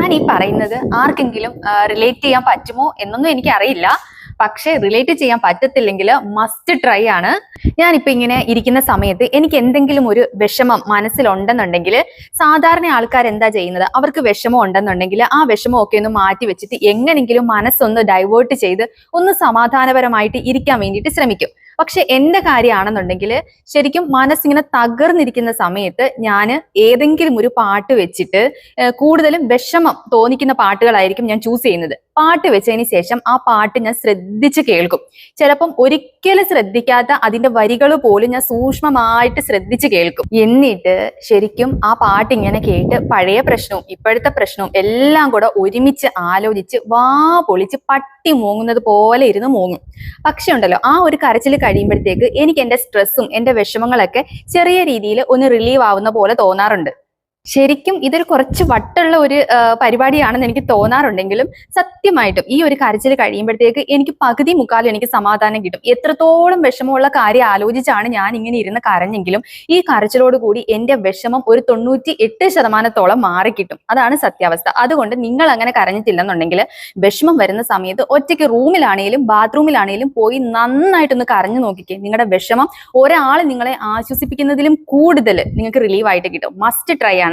ഞാൻ ഈ പറയുന്നത് ആർക്കെങ്കിലും റിലേറ്റ് ചെയ്യാൻ പറ്റുമോ എന്നൊന്നും എനിക്കറിയില്ല. പക്ഷെ റിലേറ്റ് ചെയ്യാൻ പറ്റത്തില്ലെങ്കിൽ മസ്റ്റ് ട്രൈ ആണ്. ഞാനിപ്പോ ഇങ്ങനെ ഇരിക്കുന്ന സമയത്ത് എനിക്ക് എന്തെങ്കിലും ഒരു വിഷമം മനസ്സിലുണ്ടെന്നുണ്ടെങ്കിൽ സാധാരണ ആൾക്കാർ എന്താ ചെയ്യുന്നത്, അവർക്ക് വിഷമം ഉണ്ടെന്നുണ്ടെങ്കിൽ ആ വിഷമം ഒക്കെ ഒന്ന് മാറ്റി വെച്ചിട്ട് എങ്ങനെങ്കിലും മനസ്സൊന്ന് ഡൈവേർട്ട് ചെയ്ത് ഒന്ന് സമാധാനപരമായിട്ട് ഇരിക്കാൻ വേണ്ടിയിട്ട് ശ്രമിക്കും. പക്ഷെ എന്റെ കാര്യമാണെന്നുണ്ടെങ്കിൽ ശരിക്കും മനസ്സിങ്ങനെ തകർന്നിരിക്കുന്ന സമയത്ത് ഞാൻ ഏതെങ്കിലും ഒരു പാട്ട് വെച്ചിട്ട് കൂടുതലും വിഷമം തോന്നിക്കുന്ന പാട്ടുകളായിരിക്കും ഞാൻ ചൂസ് ചെയ്യുന്നത്. പാട്ട് വെച്ചതിന് ശേഷം ആ പാട്ട് ഞാൻ ശ്രദ്ധിച്ച് കേൾക്കും. ചിലപ്പം ഒരിക്കലും ശ്രദ്ധിക്കാത്ത അതിന്റെ വരികൾ പോലും ഞാൻ സൂക്ഷ്മമായിട്ട് ശ്രദ്ധിച്ച് കേൾക്കും. എന്നിട്ട് ശരിക്കും ആ പാട്ട് ഇങ്ങനെ കേട്ട് പഴയ പ്രശ്നവും ഇപ്പോഴത്തെ പ്രശ്നവും എല്ലാം കൂടെ ഒരുമിച്ച് ആലോചിച്ച് വാ പൊളിച്ച് പട്ടി മൂങ്ങുന്നത് പോലെ ഇരുന്ന് മൂങ്ങും. പക്ഷെ ഉണ്ടല്ലോ, ആ ഒരു കരച്ചിൽ കഴിയുമ്പോഴത്തേക്ക് എനിക്ക് എന്റെ സ്ട്രെസ്സും എന്റെ വിഷമങ്ങളൊക്കെ ചെറിയ രീതിയിൽ ഒന്ന് റിലീവ് ആവുന്ന പോലെ തോന്നാറുണ്ട്. ശരിക്കും ഇതൊരു കുറച്ച് വട്ടുള്ള ഒരു പരിപാടിയാണെന്ന് എനിക്ക് തോന്നാറുണ്ടെങ്കിലും സത്യമായിട്ടും ഈ ഒരു കരച്ചിൽ കഴിയുമ്പോഴത്തേക്ക് എനിക്ക് പകുതി മുക്കാലും എനിക്ക് സമാധാനം കിട്ടും. എത്രത്തോളം വിഷമമുള്ള കാര്യം ആലോചിച്ചാണ് ഞാൻ ഇങ്ങനെ ഇരുന്ന് കരഞ്ഞെങ്കിലും ഈ കരച്ചിലോട് കൂടി എന്റെ വിഷമം ഒരു 98% മാറിക്കിട്ടും. അതാണ് സത്യാവസ്ഥ. അതുകൊണ്ട് നിങ്ങൾ അങ്ങനെ കരഞ്ഞിട്ടില്ലെന്നുണ്ടെങ്കിൽ വിഷമം വരുന്ന സമയത്ത് ഒറ്റയ്ക്ക് റൂമിലാണെങ്കിലും ബാത്റൂമിലാണെങ്കിലും പോയി നന്നായിട്ടൊന്ന് കരഞ്ഞു നോക്കിക്കേ. നിങ്ങളുടെ വിഷമം ഒരാൾ നിങ്ങളെ ആശ്വസിപ്പിക്കുന്നതിലും കൂടുതൽ നിങ്ങൾക്ക് റിലീവ് ആയിട്ട് കിട്ടും. മസ്റ്റ് ട്രൈ ആണ്.